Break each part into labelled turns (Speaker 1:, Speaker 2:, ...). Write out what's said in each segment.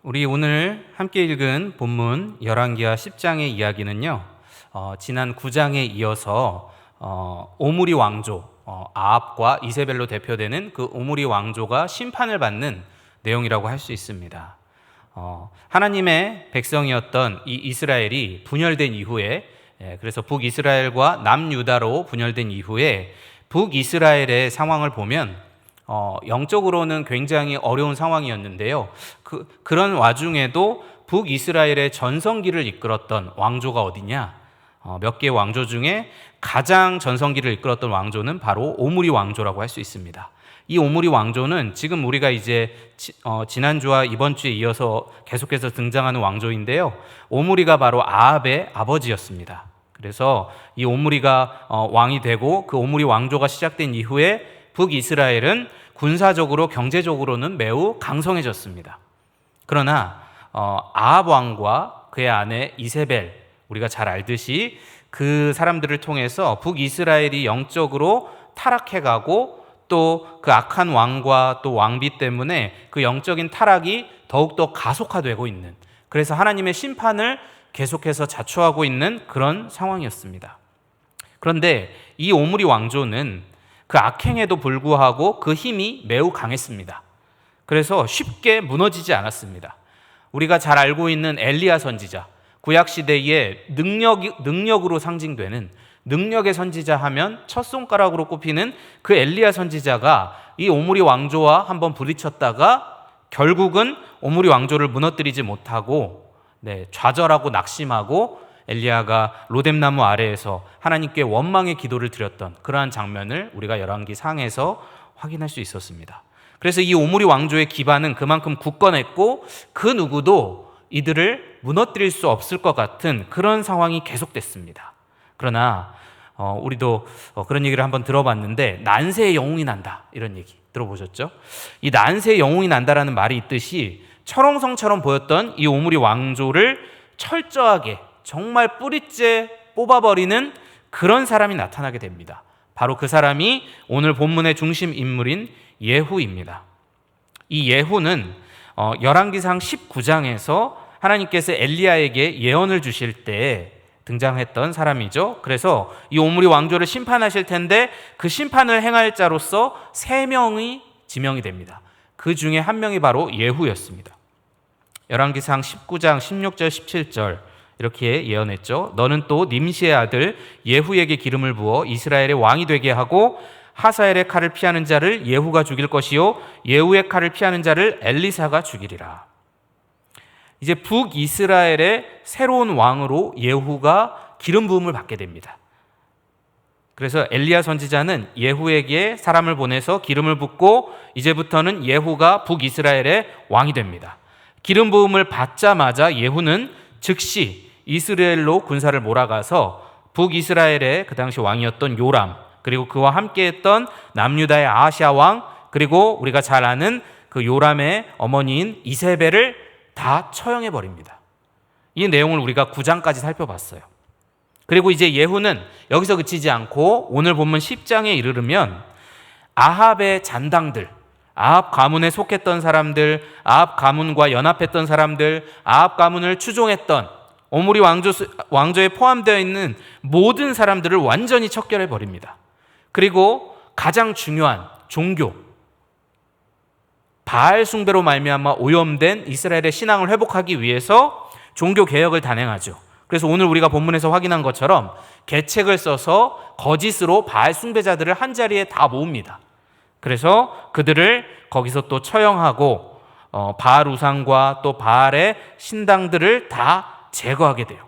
Speaker 1: 우리 오늘 함께 읽은 본문 열왕기하 10장의 이야기는요, 지난 9장에 이어서 오므리 왕조, 아합과 이세벨로 대표되는 그 오므리 왕조가 심판을 받는 내용이라고 할 수 있습니다. 하나님의 백성이었던 이 이스라엘이 분열된 이후에, 그래서 북이스라엘과 남유다로 분열된 이후에 북이스라엘의 상황을 보면 영적으로는 굉장히 어려운 상황이었는데요. 그런 와중에도 북이스라엘의 전성기를 이끌었던 왕조가 어디냐? 몇 개의 왕조 중에 가장 전성기를 이끌었던 왕조는 바로 오므리 왕조라고 할 수 있습니다. 이 오므리 왕조는 지금 우리가 이제 지난주와 이번 주에 이어서 계속해서 등장하는 왕조인데요. 오므리가 바로 아합의 아버지였습니다. 그래서 이 오므리가 왕이 되고 그 오므리 왕조가 시작된 이후에 북이스라엘은 군사적으로 경제적으로는 매우 강성해졌습니다. 그러나 아합 왕과 그의 아내 이세벨, 우리가 잘 알듯이 그 사람들을 통해서 북이스라엘이 영적으로 타락해가고 또 그 악한 왕과 또 왕비 때문에 그 영적인 타락이 더욱더 가속화되고 있는, 그래서 하나님의 심판을 계속해서 자초하고 있는 그런 상황이었습니다. 그런데 이 오므리 왕조는 그 악행에도 불구하고 그 힘이 매우 강했습니다. 그래서 쉽게 무너지지 않았습니다. 우리가 잘 알고 있는 엘리야 선지자, 구약시대의 능력으로 상징되는 능력의 선지자 하면 첫 손가락으로 꼽히는 그 엘리야 선지자가 이 오므리 왕조와 한번 부딪혔다가 결국은 오므리 왕조를 무너뜨리지 못하고 좌절하고 낙심하고 엘리야가 로뎀나무 아래에서 하나님께 원망의 기도를 드렸던 그러한 장면을 우리가 열왕기 상에서 확인할 수 있었습니다. 그래서 이 오므리 왕조의 기반은 그만큼 굳건했고 그 누구도 이들을 무너뜨릴 수 없을 것 같은 그런 상황이 계속됐습니다. 그러나 우리도 그런 얘기를 한번 들어봤는데, 난세의 영웅이 난다, 이런 얘기 들어보셨죠? 이 난세의 영웅이 난다라는 말이 있듯이 철옹성처럼 보였던 이 오므리 왕조를 철저하게 정말 뿌리째 뽑아버리는 그런 사람이 나타나게 됩니다. 바로 그 사람이 오늘 본문의 중심 인물인 예후입니다. 이 예후는 열왕기상 19장에서 하나님께서 엘리야에게 예언을 주실 때 등장했던 사람이죠. 그래서 이 오므리 왕조를 심판하실 텐데 그 심판을 행할 자로서 3명이 지명이 됩니다. 그 중에 한 명이 바로 예후였습니다. 열왕기상 19장 16절 17절 이렇게 예언했죠. 너는 또 님시의 아들 예후에게 기름을 부어 이스라엘의 왕이 되게 하고 하사엘의 칼을 피하는 자를 예후가 죽일 것이요 예후의 칼을 피하는 자를 엘리사가 죽이리라. 이제 북이스라엘의 새로운 왕으로 예후가 기름 부음을 받게 됩니다. 그래서 엘리야 선지자는 예후에게 사람을 보내서 기름을 붓고 이제부터는 예후가 북이스라엘의 왕이 됩니다. 기름 부음을 받자마자 예후는 즉시 이스라엘로 군사를 몰아가서 북이스라엘의 그 당시 왕이었던 요람, 그리고 그와 함께했던 남유다의 아하시아 왕, 그리고 우리가 잘 아는 그 요람의 어머니인 이세벨을 다 처형해 버립니다. 이 내용을 우리가 9장까지 살펴봤어요. 그리고 이제 예후는 여기서 그치지 않고 오늘 본문 10장에 이르르면 아합의 잔당들, 아합 가문에 속했던 사람들, 아합 가문과 연합했던 사람들, 아합 가문을 추종했던 오므리 왕조에 포함되어 있는 모든 사람들을 완전히 척결해 버립니다. 그리고 가장 중요한 종교, 바알 숭배로 말미암아 오염된 이스라엘의 신앙을 회복하기 위해서 종교 개혁을 단행하죠. 그래서 오늘 우리가 본문에서 확인한 것처럼 계책을 써서 거짓으로 바알 숭배자들을 한 자리에 다 모읍니다. 그래서 그들을 거기서 또 처형하고 바알 우상과 또 바알의 신당들을 다 제거하게 돼요.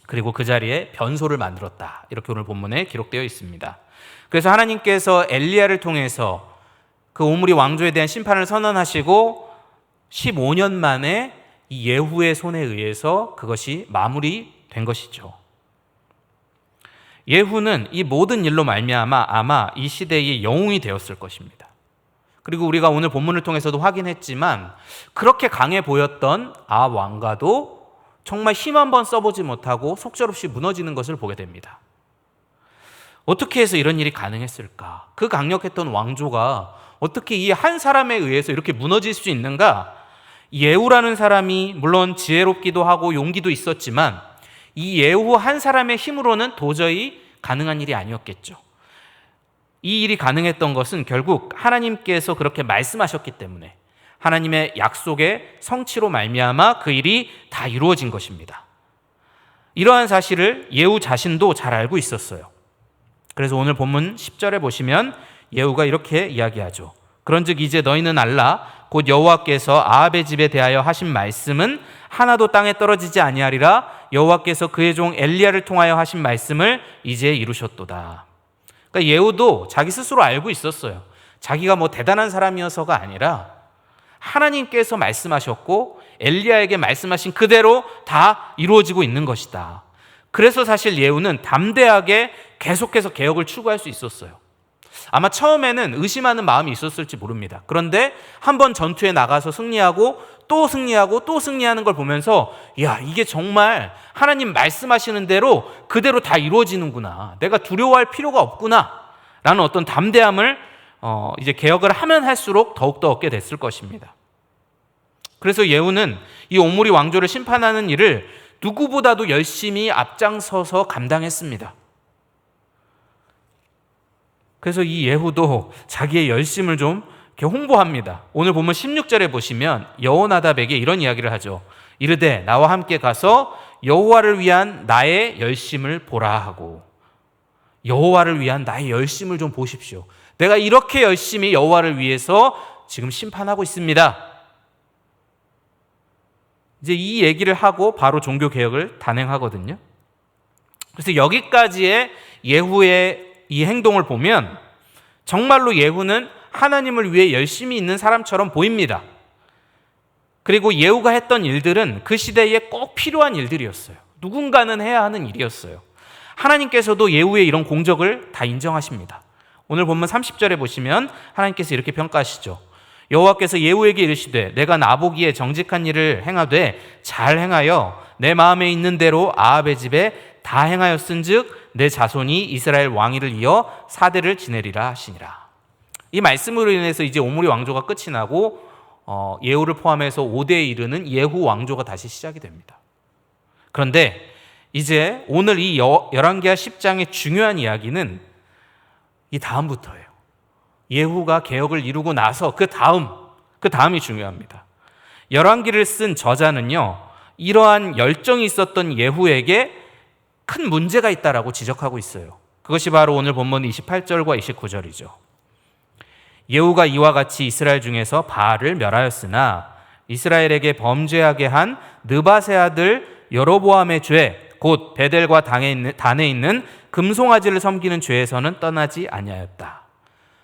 Speaker 1: 그리고 그 자리에 변소를 만들었다, 이렇게 오늘 본문에 기록되어 있습니다. 그래서 하나님께서 엘리야를 통해서 그 오므리 왕조에 대한 심판을 선언하시고 15년 만에 이 예후의 손에 의해서 그것이 마무리된 것이죠. 예후는 이 모든 일로 말미암아 아마 이 시대의 영웅이 되었을 것입니다. 그리고 우리가 오늘 본문을 통해서도 확인했지만 그렇게 강해 보였던 아합 왕가도 정말 힘 한번 써보지 못하고 속절없이 무너지는 것을 보게 됩니다. 어떻게 해서 이런 일이 가능했을까? 그 강력했던 왕조가 어떻게 이 한 사람에 의해서 이렇게 무너질 수 있는가? 예후라는 사람이 물론 지혜롭기도 하고 용기도 있었지만 이 예후 한 사람의 힘으로는 도저히 가능한 일이 아니었겠죠. 이 일이 가능했던 것은 결국 하나님께서 그렇게 말씀하셨기 때문에 하나님의 약속의 성취로 말미암아 그 일이 다 이루어진 것입니다. 이러한 사실을 예후 자신도 잘 알고 있었어요. 그래서 오늘 본문 10절에 보시면 예후가 이렇게 이야기하죠. 그런즉 이제 너희는 알라 곧 여호와께서 아합의 집에 대하여 하신 말씀은 하나도 땅에 떨어지지 아니하리라. 여호와께서 그의 종 엘리야를 통하여 하신 말씀을 이제 이루셨도다. 그러니까 예후도 자기 스스로 알고 있었어요. 자기가 뭐 대단한 사람이어서가 아니라 하나님께서 말씀하셨고 엘리야에게 말씀하신 그대로 다 이루어지고 있는 것이다. 그래서 사실 예후는 담대하게 계속해서 개혁을 추구할 수 있었어요. 아마 처음에는 의심하는 마음이 있었을지 모릅니다. 그런데 한번 전투에 나가서 승리하고 또 승리하고 또 승리하는 걸 보면서 야, 이게 정말 하나님 말씀하시는 대로 그대로 다 이루어지는구나. 내가 두려워할 필요가 없구나 라는 어떤 담대함을 이제 개혁을 하면 할수록 더욱더 얻게 됐을 것입니다. 그래서 예후는 이 오므리 왕조를 심판하는 일을 누구보다도 열심히 앞장서서 감당했습니다. 그래서 이 예후도 자기의 열심을 좀 이렇게 홍보합니다. 오늘 보면 16절에 보시면 여호나답에게 이런 이야기를 하죠. 이르되 나와 함께 가서 여호와를 위한 나의 열심을 보라 하고, 여호와를 위한 나의 열심을 좀 보십시오. 내가 이렇게 열심히 여호와를 위해서 지금 심판하고 있습니다. 이제 이 얘기를 하고 바로 종교개혁을 단행하거든요. 그래서 여기까지의 예후의 이 행동을 보면 정말로 예후는 하나님을 위해 열심히 있는 사람처럼 보입니다. 그리고 예후가 했던 일들은 그 시대에 꼭 필요한 일들이었어요. 누군가는 해야 하는 일이었어요. 하나님께서도 예후의 이런 공적을 다 인정하십니다. 오늘 본문 30절에 보시면 하나님께서 이렇게 평가하시죠. 여호와께서 예후에게 이르시되 내가 나보기에 정직한 일을 행하되 잘 행하여 내 마음에 있는 대로 아합의 집에 다 행하였은즉 내 자손이 이스라엘 왕위를 이어 4대를 지내리라 하시니라. 이 말씀으로 인해서 이제 오므리 왕조가 끝이 나고 예후를 포함해서 5대에 이르는 예후 왕조가 다시 시작이 됩니다. 그런데 이제 오늘 이 열왕기하 10장의 중요한 이야기는 이 다음부터예요. 예후가 개혁을 이루고 나서 그 다음이 중요합니다. 열왕기를 쓴 저자는요, 이러한 열정이 있었던 예후에게 큰 문제가 있다라고 지적하고 있어요. 그것이 바로 오늘 본문 28절과 29절이죠. 예후가 이와 같이 이스라엘 중에서 바알을 멸하였으나 이스라엘에게 범죄하게 한 느밧의 아들 여로보암의 죄, 곧 베델과 단에 있는 금송아지를 섬기는 죄에서는 떠나지 아니하였다.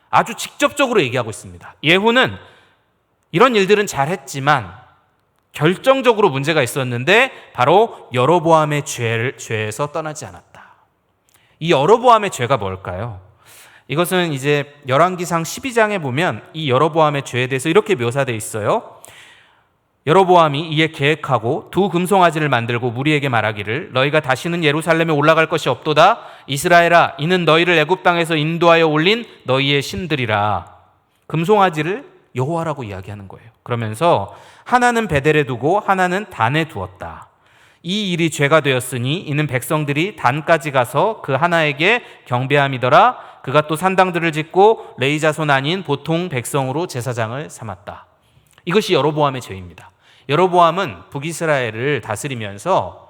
Speaker 1: 아주 직접적으로 얘기하고 있습니다. 예후는 이런 일들은 잘했지만 결정적으로 문제가 있었는데 바로 여로보암의 죄에서 떠나지 않았다. 이 여로보암의 죄가 뭘까요? 이것은 이제 열왕기상 12장에 보면 이 여로보암의 죄에 대해서 이렇게 묘사되어 있어요. 여로보암이 이에 계획하고 두 금송아지를 만들고 무리에게 말하기를 너희가 다시는 예루살렘에 올라갈 것이 없도다. 이스라엘아, 이는 너희를 애굽 땅에서 인도하여 올린 너희의 신들이라. 금송아지를 여호와라고 이야기하는 거예요. 그러면서 하나는 베델에 두고 하나는 단에 두었다. 이 일이 죄가 되었으니 이는 백성들이 단까지 가서 그 하나에게 경배함이더라. 그가 또 산당들을 짓고 레위 자손 아닌 보통 백성으로 제사장을 삼았다. 이것이 여로보암의 죄입니다. 여로보암은 북이스라엘을 다스리면서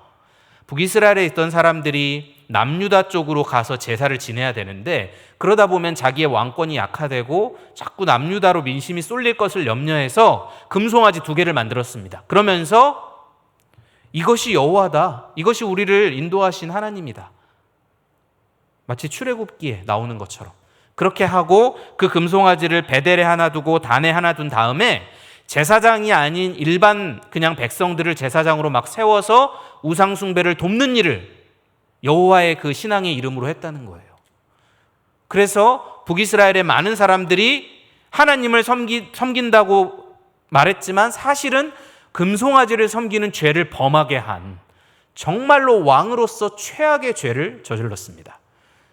Speaker 1: 북이스라엘에 있던 사람들이 남유다 쪽으로 가서 제사를 지내야 되는데 그러다 보면 자기의 왕권이 약화되고 자꾸 남유다로 민심이 쏠릴 것을 염려해서 금송아지 2개를 만들었습니다. 그러면서 이것이 여호와다. 이것이 우리를 인도하신 하나님이다. 마치 출애굽기에 나오는 것처럼 그렇게 하고 그 금송아지를 베델에 하나 두고 단에 하나 둔 다음에 제사장이 아닌 일반 그냥 백성들을 제사장으로 막 세워서 우상 숭배를 돕는 일을 여호와의 그 신앙의 이름으로 했다는 거예요. 그래서 북이스라엘의 많은 사람들이 하나님을 섬긴다고 말했지만 사실은 금송아지를 섬기는 죄를 범하게 한 정말로 왕으로서 최악의 죄를 저질렀습니다.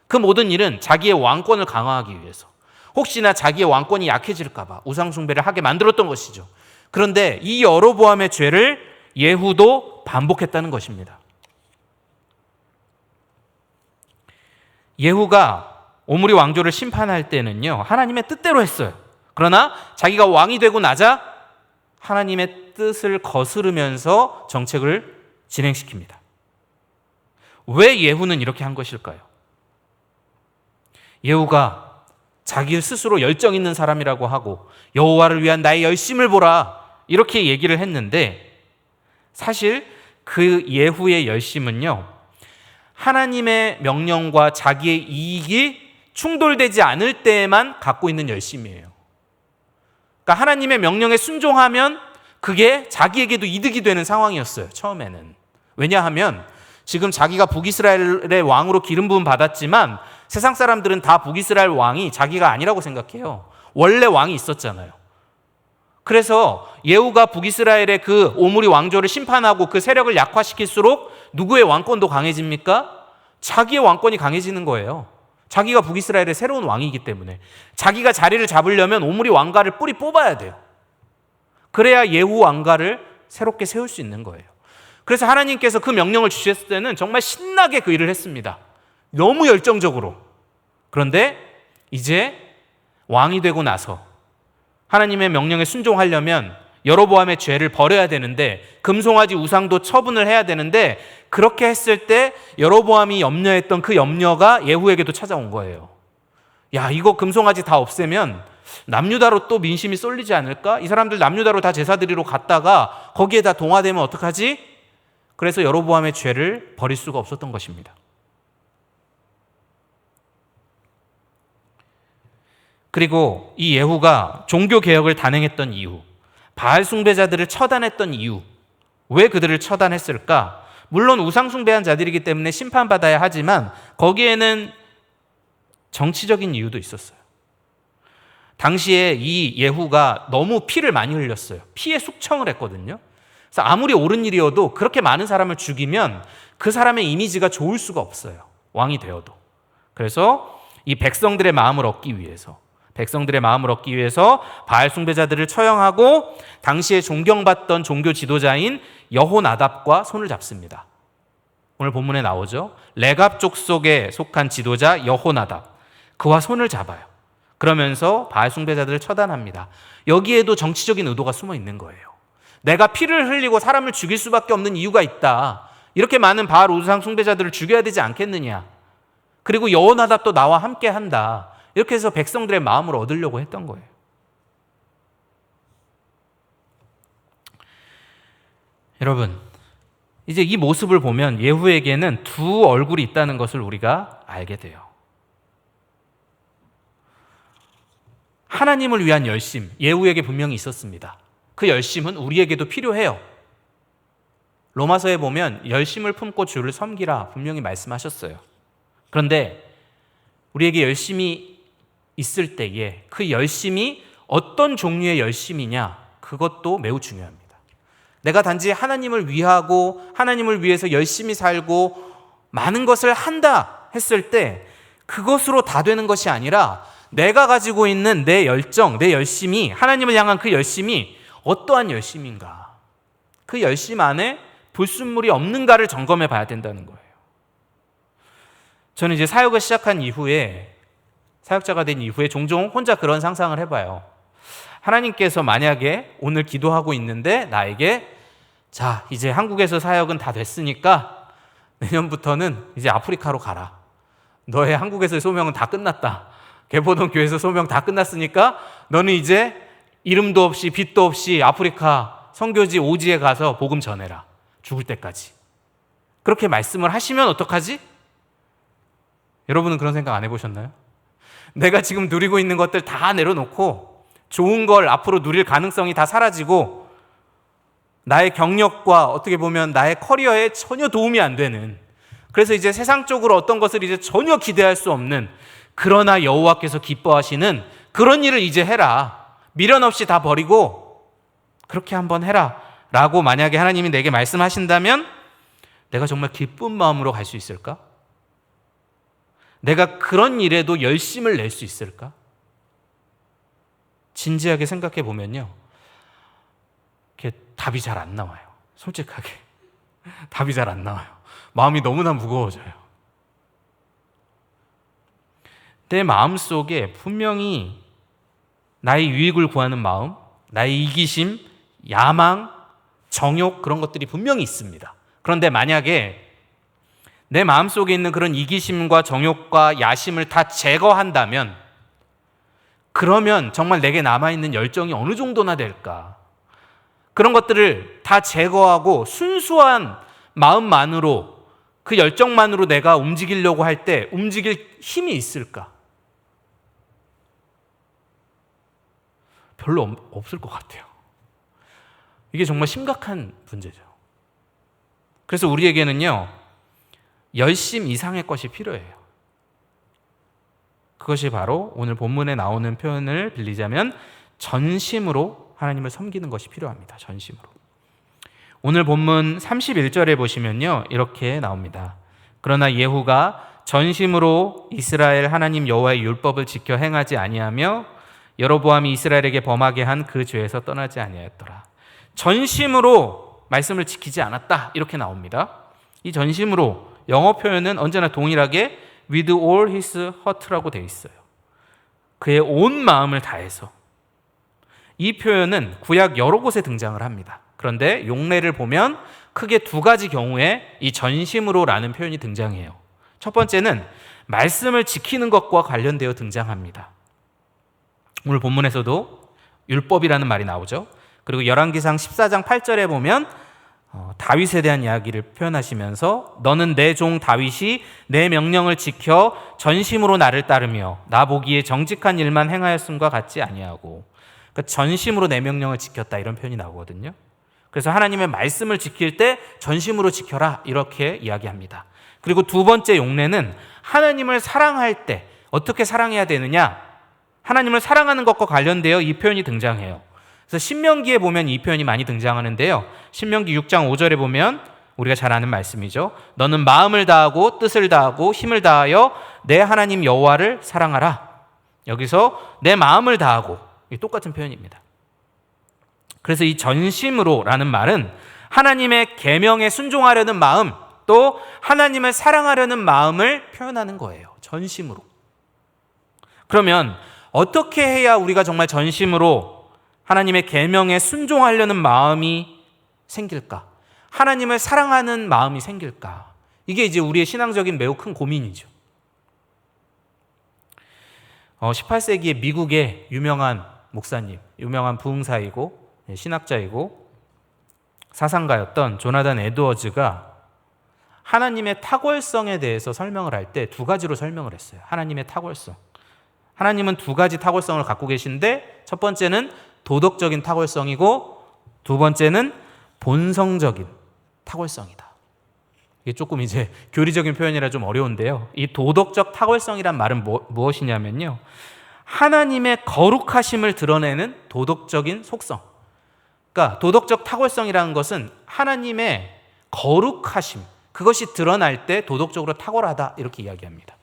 Speaker 1: 그 모든 일은 자기의 왕권을 강화하기 위해서 혹시나 자기의 왕권이 약해질까 봐 우상 숭배를 하게 만들었던 것이죠. 그런데 이 여로보암의 죄를 예후도 반복했다는 것입니다. 예후가 오므리 왕조를 심판할 때는요, 하나님의 뜻대로 했어요. 그러나 자기가 왕이 되고 나자 하나님의 뜻을 거스르면서 정책을 진행시킵니다. 왜 예후는 이렇게 한 것일까요? 예후가 자기 스스로 열정 있는 사람이라고 하고 여호와를 위한 나의 열심을 보라 이렇게 얘기를 했는데, 사실 그 예후의 열심은요, 하나님의 명령과 자기의 이익이 충돌되지 않을 때에만 갖고 있는 열심이에요. 그러니까 하나님의 명령에 순종하면 그게 자기에게도 이득이 되는 상황이었어요, 처음에는. 왜냐하면 지금 자기가 북이스라엘의 왕으로 기름 부음 받았지만 세상 사람들은 다 북이스라엘 왕이 자기가 아니라고 생각해요. 원래 왕이 있었잖아요. 그래서 예후가 북이스라엘의 그 오므리 왕조를 심판하고 그 세력을 약화시킬수록 누구의 왕권도 강해집니까? 자기의 왕권이 강해지는 거예요. 자기가 북이스라엘의 새로운 왕이기 때문에 자기가 자리를 잡으려면 오므리 왕가를 뿌리 뽑아야 돼요. 그래야 예후 왕가를 새롭게 세울 수 있는 거예요. 그래서 하나님께서 그 명령을 주셨을 때는 정말 신나게 그 일을 했습니다. 너무 열정적으로. 그런데 이제 왕이 되고 나서 하나님의 명령에 순종하려면 여로보암의 죄를 버려야 되는데, 금송아지 우상도 처분을 해야 되는데, 그렇게 했을 때 여로보암이 염려했던 그 염려가 예후에게도 찾아온 거예요. 야, 이거 금송아지 다 없애면 남유다로 또 민심이 쏠리지 않을까? 이 사람들 남유다로 다 제사 드리러 갔다가 거기에 다 동화되면 어떡하지? 그래서 여로보암의 죄를 버릴 수가 없었던 것입니다. 그리고 이 예후가 종교개혁을 단행했던 이유, 바알 숭배자들을 처단했던 이유, 왜 그들을 처단했을까? 물론 우상 숭배한 자들이기 때문에 심판받아야 하지만 거기에는 정치적인 이유도 있었어요. 당시에 이 예후가 너무 피를 많이 흘렸어요. 피에 숙청을 했거든요. 그래서 아무리 옳은 일이어도 그렇게 많은 사람을 죽이면 그 사람의 이미지가 좋을 수가 없어요, 왕이 되어도. 그래서 이 백성들의 마음을 얻기 위해서 바알 숭배자들을 처형하고 당시에 존경받던 종교 지도자인 여호나답과 손을 잡습니다. 오늘 본문에 나오죠. 레갑 족속에 속한 지도자 여호나답, 그와 손을 잡아요. 그러면서 바알 숭배자들을 처단합니다. 여기에도 정치적인 의도가 숨어 있는 거예요. 내가 피를 흘리고 사람을 죽일 수밖에 없는 이유가 있다. 이렇게 많은 바알 우상 숭배자들을 죽여야 되지 않겠느냐. 그리고 여호나답도 나와 함께 한다. 이렇게 해서 백성들의 마음을 얻으려고 했던 거예요. 여러분, 이제 이 모습을 보면 예후에게는 두 얼굴이 있다는 것을 우리가 알게 돼요. 하나님을 위한 열심, 예후에게 분명히 있었습니다. 그 열심은 우리에게도 필요해요. 로마서에 보면 열심을 품고 주를 섬기라 분명히 말씀하셨어요. 그런데 우리에게 열심이 있을 때에 그 열심이 어떤 종류의 열심이냐, 그것도 매우 중요합니다. 내가 단지 하나님을 위하고 하나님을 위해서 열심히 살고 많은 것을 한다 했을 때 그것으로 다 되는 것이 아니라 내가 가지고 있는 내 열정, 내 열심이, 하나님을 향한 그 열심이 어떠한 열심인가, 그 열심 안에 불순물이 없는가를 점검해 봐야 된다는 거예요. 저는 이제 사역을 시작한 이후에, 사역자가 된 이후에 종종 혼자 그런 상상을 해봐요. 하나님께서 만약에 오늘 기도하고 있는데 나에게, 자, 이제 한국에서 사역은 다 됐으니까 내년부터는 이제 아프리카로 가라. 너의 한국에서의 소명은 다 끝났다. 개포동 교회에서 소명 다 끝났으니까 너는 이제 이름도 없이 빛도 없이 아프리카 선교지 오지에 가서 복음 전해라. 죽을 때까지. 그렇게 말씀을 하시면 어떡하지? 여러분은 그런 생각 안 해보셨나요? 내가 지금 누리고 있는 것들 다 내려놓고 좋은 걸 앞으로 누릴 가능성이 다 사라지고 나의 경력과 어떻게 보면 나의 커리어에 전혀 도움이 안 되는, 그래서 이제 세상적으로 어떤 것을 이제 전혀 기대할 수 없는, 그러나 여호와께서 기뻐하시는 그런 일을 이제 해라. 미련 없이 다 버리고 그렇게 한번 해라 라고 만약에 하나님이 내게 말씀하신다면 내가 정말 기쁜 마음으로 갈 수 있을까? 내가 그런 일에도 열심을 낼 수 있을까? 진지하게 생각해 보면요, 답이 잘 안 나와요. 솔직하게. 답이 잘 안 나와요. 마음이 너무나 무거워져요. 내 마음속에 분명히 나의 유익을 구하는 마음, 나의 이기심, 야망, 정욕 그런 것들이 분명히 있습니다. 그런데 만약에 내 마음속에 있는 그런 이기심과 정욕과 야심을 다 제거한다면 그러면 정말 내게 남아있는 열정이 어느 정도나 될까? 그런 것들을 다 제거하고 순수한 마음만으로 그 열정만으로 내가 움직이려고 할 때 움직일 힘이 있을까? 별로 없을 것 같아요. 이게 정말 심각한 문제죠. 그래서 우리에게는요, 열심 이상의 것이 필요해요. 그것이 바로 오늘 본문에 나오는 표현을 빌리자면 전심으로 하나님을 섬기는 것이 필요합니다. 전심으로. 오늘 본문 31절에 보시면요, 이렇게 나옵니다. 그러나 예후가 전심으로 이스라엘 하나님 여호와의 율법을 지켜 행하지 아니하며 여로보암이 이스라엘에게 범하게 한 그 죄에서 떠나지 아니하였더라. 전심으로 말씀을 지키지 않았다, 이렇게 나옵니다. 이 전심으로 영어 표현은 언제나 동일하게 with all his heart라고 되어 있어요. 그의 온 마음을 다해서. 이 표현은 구약 여러 곳에 등장을 합니다. 그런데 용례를 보면 크게 두 가지 경우에 이 전심으로라는 표현이 등장해요. 첫 번째는 말씀을 지키는 것과 관련되어 등장합니다. 오늘 본문에서도 율법이라는 말이 나오죠. 그리고 열왕기상 14장 8절에 보면 다윗에 대한 이야기를 표현하시면서 너는 내 종 다윗이 내 명령을 지켜 전심으로 나를 따르며 나 보기에 정직한 일만 행하였음과 같지 아니하고, 그러니까 전심으로 내 명령을 지켰다, 이런 표현이 나오거든요. 그래서 하나님의 말씀을 지킬 때 전심으로 지켜라, 이렇게 이야기합니다. 그리고 두 번째 용례는 하나님을 사랑할 때 어떻게 사랑해야 되느냐, 하나님을 사랑하는 것과 관련되어 이 표현이 등장해요. 그래서 신명기에 보면 이 표현이 많이 등장하는데요. 신명기 6장 5절에 보면 우리가 잘 아는 말씀이죠. 너는 마음을 다하고 뜻을 다하고 힘을 다하여 내 하나님 여호와를 사랑하라. 여기서 내 마음을 다하고, 똑같은 표현입니다. 그래서 이 전심으로라는 말은 하나님의 계명에 순종하려는 마음, 또 하나님을 사랑하려는 마음을 표현하는 거예요. 전심으로. 그러면 어떻게 해야 우리가 정말 전심으로 하나님의 계명에 순종하려는 마음이 생길까? 하나님을 사랑하는 마음이 생길까? 이게 이제 우리의 신앙적인 매우 큰 고민이죠. 18세기에 미국의 유명한 목사님, 유명한 부흥사이고 신학자이고 사상가였던 조나단 에드워즈가 하나님의 탁월성에 대해서 설명을 할 때 두 가지로 설명을 했어요. 하나님의 탁월성. 하나님은 두 가지 탁월성을 갖고 계신데 첫 번째는 도덕적인 탁월성이고 두 번째는 본성적인 탁월성이다. 이게 조금 이제 교리적인 표현이라 좀 어려운데요. 이 도덕적 탁월성이란 말은 무엇이냐면요, 하나님의 거룩하심을 드러내는 도덕적인 속성. 그러니까 도덕적 탁월성이라는 것은 하나님의 거룩하심, 그것이 드러날 때 도덕적으로 탁월하다, 이렇게 이야기합니다.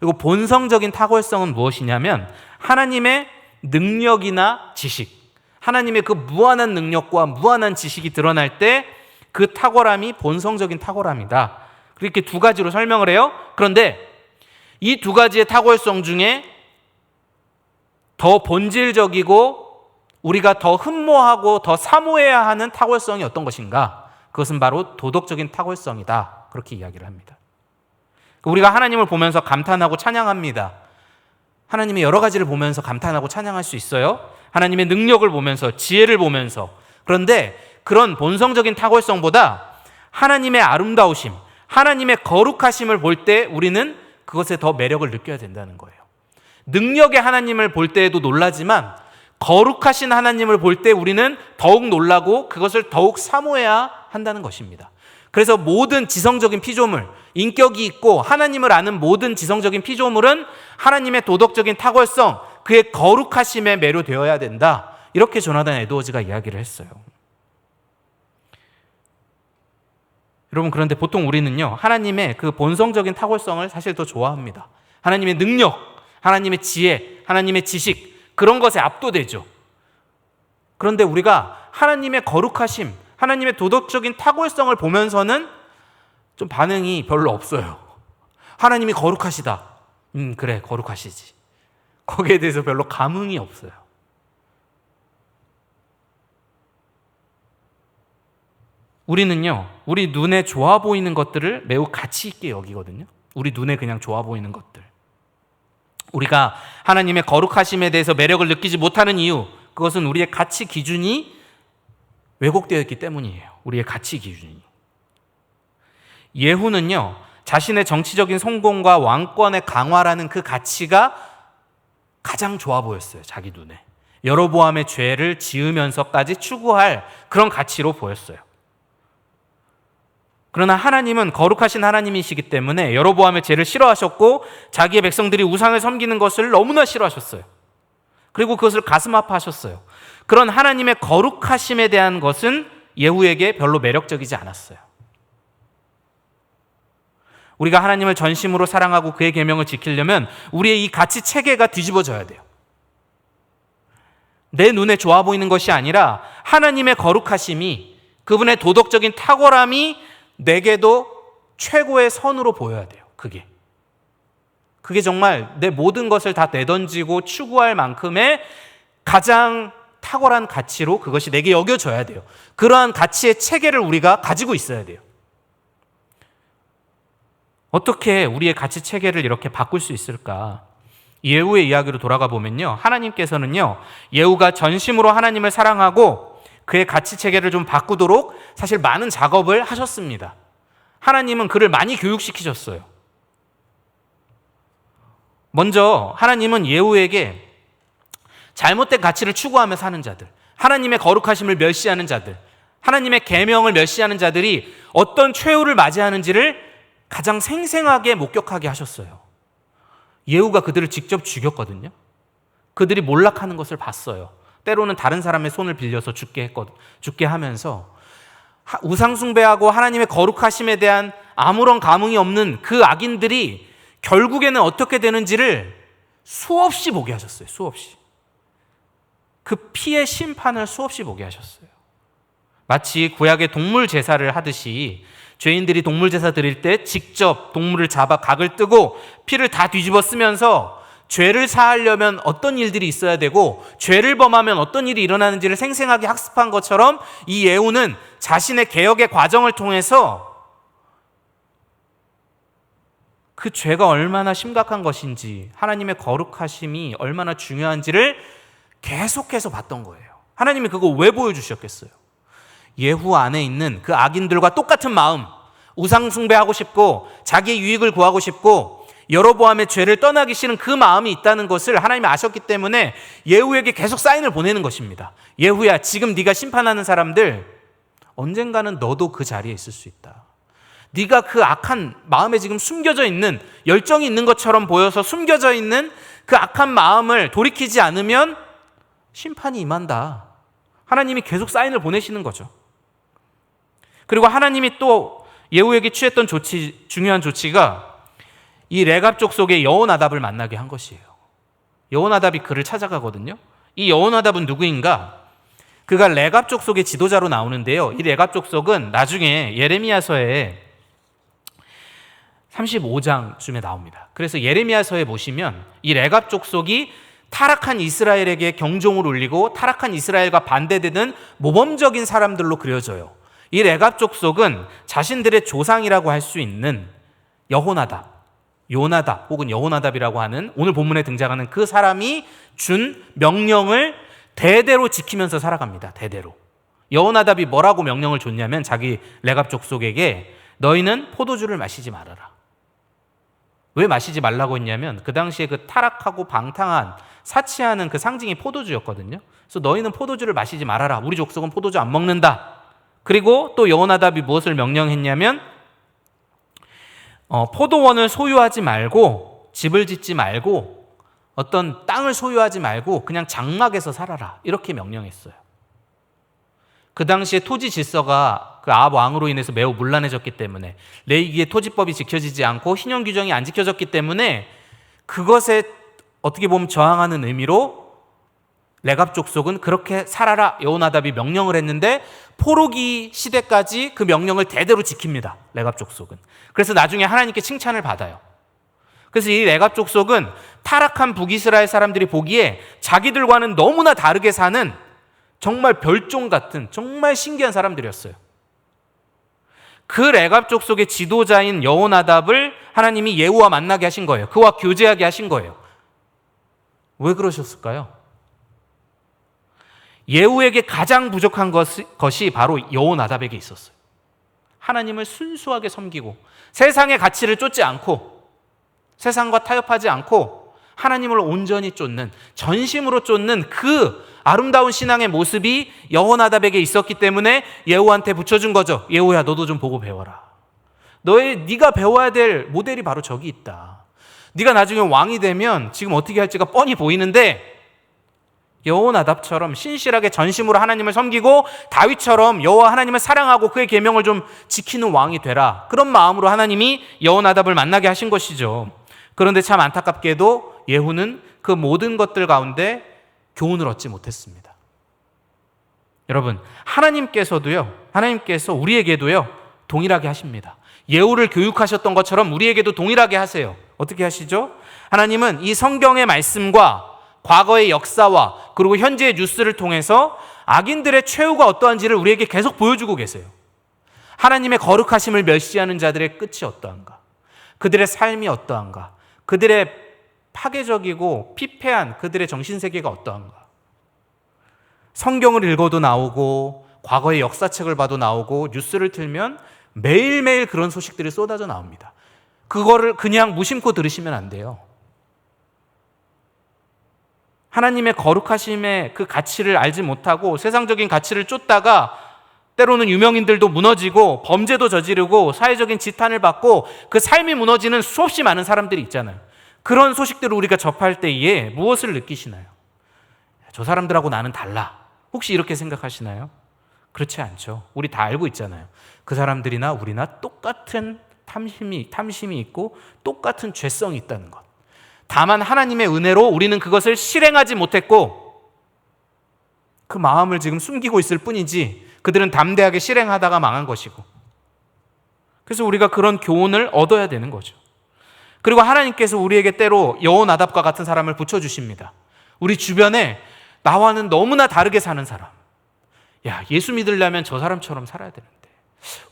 Speaker 1: 그리고 본성적인 탁월성은 무엇이냐면 하나님의 능력이나 지식, 하나님의 그 무한한 능력과 무한한 지식이 드러날 때 그 탁월함이 본성적인 탁월함이다. 그렇게 두 가지로 설명을 해요. 그런데 이 두 가지의 탁월성 중에 더 본질적이고 우리가 더 흠모하고 더 사모해야 하는 탁월성이 어떤 것인가? 그것은 바로 도덕적인 탁월성이다. 그렇게 이야기를 합니다. 우리가 하나님을 보면서 감탄하고 찬양합니다. 하나님의 여러 가지를 보면서 감탄하고 찬양할 수 있어요. 하나님의 능력을 보면서, 지혜를 보면서. 그런데 그런 본성적인 탁월성보다 하나님의 아름다우심, 하나님의 거룩하심을 볼 때 우리는 그것에 더 매력을 느껴야 된다는 거예요. 능력의 하나님을 볼 때에도 놀라지만 거룩하신 하나님을 볼 때 우리는 더욱 놀라고 그것을 더욱 사모해야 한다는 것입니다. 그래서 모든 지성적인 피조물, 인격이 있고 하나님을 아는 모든 지성적인 피조물은 하나님의 도덕적인 탁월성, 그의 거룩하심에 매료되어야 된다. 이렇게 조나단 에드워즈가 이야기를 했어요. 여러분, 그런데 보통 우리는요, 하나님의 그 본성적인 탁월성을 사실 더 좋아합니다. 하나님의 능력, 하나님의 지혜, 하나님의 지식, 그런 것에 압도되죠. 그런데 우리가 하나님의 거룩하심, 하나님의 도덕적인 탁월성을 보면서는 좀 반응이 별로 없어요. 하나님이 거룩하시다. 그래, 거룩하시지. 거기에 대해서 별로 감흥이 없어요. 우리는요, 우리 눈에 좋아 보이는 것들을 매우 가치 있게 여기거든요. 우리 눈에 그냥 좋아 보이는 것들. 우리가 하나님의 거룩하심에 대해서 매력을 느끼지 못하는 이유, 그것은 우리의 가치 기준이 왜곡되어 있기 때문이에요. 우리의 가치 기준이. 예후는요, 자신의 정치적인 성공과 왕권의 강화라는 그 가치가 가장 좋아 보였어요. 자기 눈에. 여로보암의 죄를 지으면서까지 추구할 그런 가치로 보였어요. 그러나 하나님은 거룩하신 하나님이시기 때문에 여로보암의 죄를 싫어하셨고 자기의 백성들이 우상을 섬기는 것을 너무나 싫어하셨어요. 그리고 그것을 가슴 아파하셨어요. 그런 하나님의 거룩하심에 대한 것은 예후에게 별로 매력적이지 않았어요. 우리가 하나님을 전심으로 사랑하고 그의 계명을 지키려면 우리의 이 가치 체계가 뒤집어져야 돼요. 내 눈에 좋아 보이는 것이 아니라 하나님의 거룩하심이, 그분의 도덕적인 탁월함이 내게도 최고의 선으로 보여야 돼요. 그게 정말 내 모든 것을 다 내던지고 추구할 만큼의 가장 탁월한 가치로 그것이 내게 여겨져야 돼요. 그러한 가치의 체계를 우리가 가지고 있어야 돼요. 어떻게 우리의 가치 체계를 이렇게 바꿀 수 있을까? 예후의 이야기로 돌아가 보면요, 하나님께서는요, 예후가 전심으로 하나님을 사랑하고 그의 가치 체계를 좀 바꾸도록 사실 많은 작업을 하셨습니다. 하나님은 그를 많이 교육시키셨어요. 먼저 하나님은 예후에게 잘못된 가치를 추구하며 사는 자들, 하나님의 거룩하심을 멸시하는 자들, 하나님의 계명을 멸시하는 자들이 어떤 최후를 맞이하는지를 가장 생생하게 목격하게 하셨어요. 예후가 그들을 직접 죽였거든요. 그들이 몰락하는 것을 봤어요. 때로는 다른 사람의 손을 빌려서 죽게 하면서 우상 숭배하고 하나님의 거룩하심에 대한 아무런 감흥이 없는 그 악인들이 결국에는 어떻게 되는지를 수없이 보게 하셨어요. 수없이. 그 피의 심판을 수없이 보게 하셨어요. 마치 구약의 동물 제사를 하듯이 죄인들이 동물 제사 드릴 때 직접 동물을 잡아 각을 뜨고 피를 다 뒤집어 쓰면서 죄를 사하려면 어떤 일들이 있어야 되고 죄를 범하면 어떤 일이 일어나는지를 생생하게 학습한 것처럼 이 예후는 자신의 개혁의 과정을 통해서 그 죄가 얼마나 심각한 것인지, 하나님의 거룩하심이 얼마나 중요한지를 계속해서 봤던 거예요. 하나님이 그거 왜 보여주셨겠어요? 예후 안에 있는 그 악인들과 똑같은 마음, 우상 숭배하고 싶고 자기의 유익을 구하고 싶고 여로보암의 죄를 떠나기 싫은 그 마음이 있다는 것을 하나님이 아셨기 때문에 예후에게 계속 사인을 보내는 것입니다. 예후야, 지금 네가 심판하는 사람들 언젠가는 너도 그 자리에 있을 수 있다. 네가 그 악한 마음에 지금 숨겨져 있는, 열정이 있는 것처럼 보여서 숨겨져 있는 그 악한 마음을 돌이키지 않으면 심판이 임한다. 하나님이 계속 사인을 보내시는 거죠. 그리고 하나님이 또 예후에게 취했던 중요한 조치가 이 레갑 족속의 여호나답을 만나게 한 것이에요. 여호나답이 그를 찾아가거든요. 이 여호나답은 누구인가? 그가 레갑 족속의 지도자로 나오는데요. 이 레갑 족속은 나중에 예레미야서에 35장쯤에 나옵니다. 그래서 예레미야서에 보시면 이 레갑 족속이 타락한 이스라엘에게 경종을 울리고 타락한 이스라엘과 반대되는 모범적인 사람들로 그려져요. 이 레갑 족속은 자신들의 조상이라고 할 수 있는 여호나답, 요나답 혹은 여호나답이라고 하는 오늘 본문에 등장하는 그 사람이 준 명령을 대대로 지키면서 살아갑니다. 대대로. 여호나답이 뭐라고 명령을 줬냐면 자기 레갑 족속에게 너희는 포도주를 마시지 말아라. 왜 마시지 말라고 했냐면 그 당시에 그 타락하고 방탕한 사치하는 그 상징이 포도주였거든요. 그래서 너희는 포도주를 마시지 말아라. 우리 족속은 포도주 안 먹는다. 그리고 또 여호나답이 무엇을 명령했냐면 포도원을 소유하지 말고 집을 짓지 말고 어떤 땅을 소유하지 말고 그냥 장막에서 살아라. 이렇게 명령했어요. 그 당시에 토지 질서가 그 아합 왕으로 인해서 매우 문란해졌기 때문에 레위기의 토지법이 지켜지지 않고 신용 규정이 안 지켜졌기 때문에 그것에 어떻게 보면 저항하는 의미로 레갑 족속은 그렇게 살아라 여호나답이 명령을 했는데 포로기 시대까지 그 명령을 대대로 지킵니다. 레갑 족속은. 그래서 나중에 하나님께 칭찬을 받아요. 그래서 이 레갑 족속은 타락한 북이스라엘 사람들이 보기에 자기들과는 너무나 다르게 사는 정말 별종 같은 정말 신기한 사람들이었어요. 그 레갑 족속의 지도자인 여호나답을 하나님이 예후와 만나게 하신 거예요. 그와 교제하게 하신 거예요. 왜 그러셨을까요? 예후에게 가장 부족한 것이 바로 여호나답에게 있었어요. 하나님을 순수하게 섬기고 세상의 가치를 쫓지 않고 세상과 타협하지 않고 하나님을 온전히 쫓는, 전심으로 쫓는 그 아름다운 신앙의 모습이 여호나답에게 있었기 때문에 예후한테 붙여준 거죠. 예후야, 너도 좀 보고 배워라. 네가 배워야 될 모델이 바로 저기 있다. 네가 나중에 왕이 되면 지금 어떻게 할지가 뻔히 보이는데 여호나답처럼 신실하게 전심으로 하나님을 섬기고 다윗처럼 여호와 하나님을 사랑하고 그의 계명을 좀 지키는 왕이 되라. 그런 마음으로 하나님이 여호나답을 만나게 하신 것이죠. 그런데 참 안타깝게도 예후는 그 모든 것들 가운데 교훈을 얻지 못했습니다. 여러분, 하나님께서 우리에게도요 동일하게 하십니다. 예후를 교육하셨던 것처럼 우리에게도 동일하게 하세요. 어떻게 하시죠? 하나님은 이 성경의 말씀과 과거의 역사와 그리고 현재의 뉴스를 통해서 악인들의 최후가 어떠한지를 우리에게 계속 보여주고 계세요. 하나님의 거룩하심을 멸시하는 자들의 끝이 어떠한가? 그들의 삶이 어떠한가? 그들의 파괴적이고 피폐한 그들의 정신세계가 어떠한가? 성경을 읽어도 나오고 과거의 역사책을 봐도 나오고 뉴스를 틀면 매일매일 그런 소식들이 쏟아져 나옵니다. 그거를 그냥 무심코 들으시면 안 돼요. 하나님의 거룩하심의 그 가치를 알지 못하고 세상적인 가치를 쫓다가 때로는 유명인들도 무너지고 범죄도 저지르고 사회적인 지탄을 받고 그 삶이 무너지는 수없이 많은 사람들이 있잖아요. 그런 소식들을 우리가 접할 때에 무엇을 느끼시나요? 저 사람들하고 나는 달라. 혹시 이렇게 생각하시나요? 그렇지 않죠. 우리 다 알고 있잖아요. 그 사람들이나 우리나 똑같은 탐심이 있고 똑같은 죄성이 있다는 것. 다만 하나님의 은혜로 우리는 그것을 실행하지 못했고 그 마음을 지금 숨기고 있을 뿐이지 그들은 담대하게 실행하다가 망한 것이고, 그래서 우리가 그런 교훈을 얻어야 되는 거죠. 그리고 하나님께서 우리에게 때로 여호나답과 같은 사람을 붙여주십니다. 우리 주변에 나와는 너무나 다르게 사는 사람. 야, 예수 믿으려면 저 사람처럼 살아야 되는데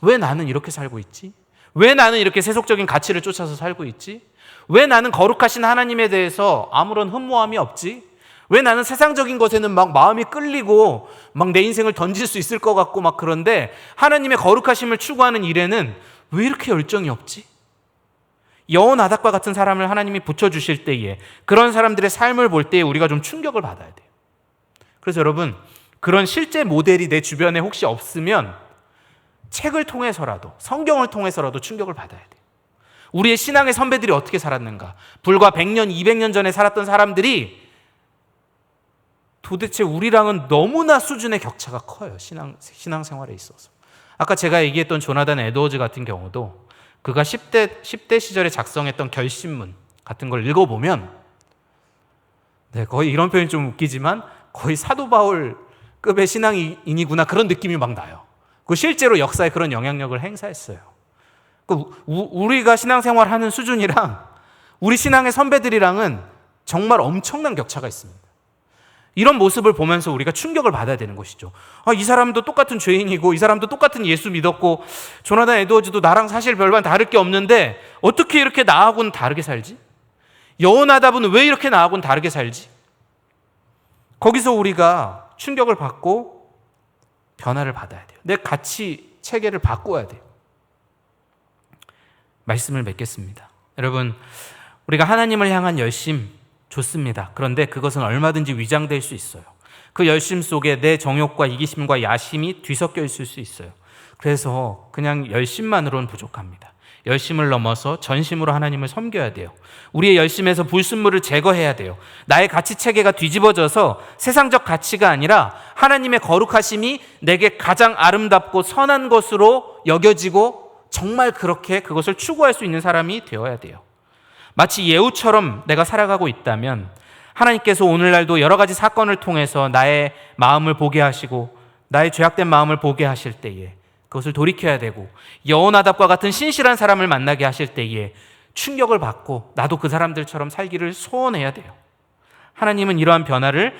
Speaker 1: 왜 나는 이렇게 살고 있지? 왜 나는 이렇게 세속적인 가치를 쫓아서 살고 있지? 왜 나는 거룩하신 하나님에 대해서 아무런 흠모함이 없지? 왜 나는 세상적인 것에는 막 마음이 끌리고 막 내 인생을 던질 수 있을 것 같고 막 그런데 하나님의 거룩하심을 추구하는 일에는 왜 이렇게 열정이 없지? 여호나답과 같은 사람을 하나님이 붙여주실 때에 그런 사람들의 삶을 볼 때에 우리가 좀 충격을 받아야 돼요. 그래서 여러분, 그런 실제 모델이 내 주변에 혹시 없으면 책을 통해서라도 성경을 통해서라도 충격을 받아야 돼요. 우리의 신앙의 선배들이 어떻게 살았는가? 불과 100년, 200년 전에 살았던 사람들이 도대체 우리랑은 너무나 수준의 격차가 커요. 신앙생활에 있어서. 아까 제가 얘기했던 조나단 에드워즈 같은 경우도 그가 10대 시절에 작성했던 결심문 같은 걸 읽어보면 거의 이런 표현이 좀 웃기지만 거의 사도 바울급의 신앙인이구나 그런 느낌이 막 나요. 그 실제로 역사에 그런 영향력을 행사했어요. 우리가 신앙생활 하는 수준이랑 우리 신앙의 선배들이랑은 정말 엄청난 격차가 있습니다. 이런 모습을 보면서 우리가 충격을 받아야 되는 것이죠. 이 사람도 똑같은 죄인이고 이 사람도 똑같은 예수 믿었고 조나단 에드워즈도 나랑 사실 별반 다를 게 없는데 어떻게 이렇게 나하고는 다르게 살지? 여호나답은 왜 이렇게 나하고는 다르게 살지? 거기서 우리가 충격을 받고 변화를 받아야 돼요. 내 가치 체계를 바꿔야 돼요. 말씀을 맺겠습니다. 여러분, 우리가 하나님을 향한 열심 좋습니다. 그런데 그것은 얼마든지 위장될 수 있어요. 그 열심 속에 내 정욕과 이기심과 야심이 뒤섞여 있을 수 있어요. 그래서 그냥 열심만으로는 부족합니다. 열심을 넘어서 전심으로 하나님을 섬겨야 돼요. 우리의 열심에서 불순물을 제거해야 돼요. 나의 가치 체계가 뒤집어져서 세상적 가치가 아니라 하나님의 거룩하심이 내게 가장 아름답고 선한 것으로 여겨지고 정말 그렇게 그것을 추구할 수 있는 사람이 되어야 돼요. 마치 예후처럼 내가 살아가고 있다면 하나님께서 오늘날도 여러 가지 사건을 통해서 나의 마음을 보게 하시고 나의 죄악된 마음을 보게 하실 때에 그것을 돌이켜야 되고 여호나답과 같은 신실한 사람을 만나게 하실 때에 충격을 받고 나도 그 사람들처럼 살기를 소원해야 돼요. 하나님은 이러한 변화를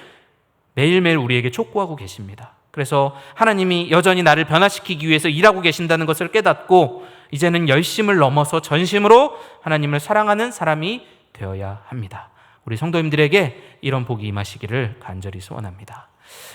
Speaker 1: 매일매일 우리에게 촉구하고 계십니다. 그래서 하나님이 여전히 나를 변화시키기 위해서 일하고 계신다는 것을 깨닫고 이제는 열심을 넘어서 전심으로 하나님을 사랑하는 사람이 되어야 합니다. 우리 성도님들에게 이런 복이 임하시기를 간절히 소원합니다.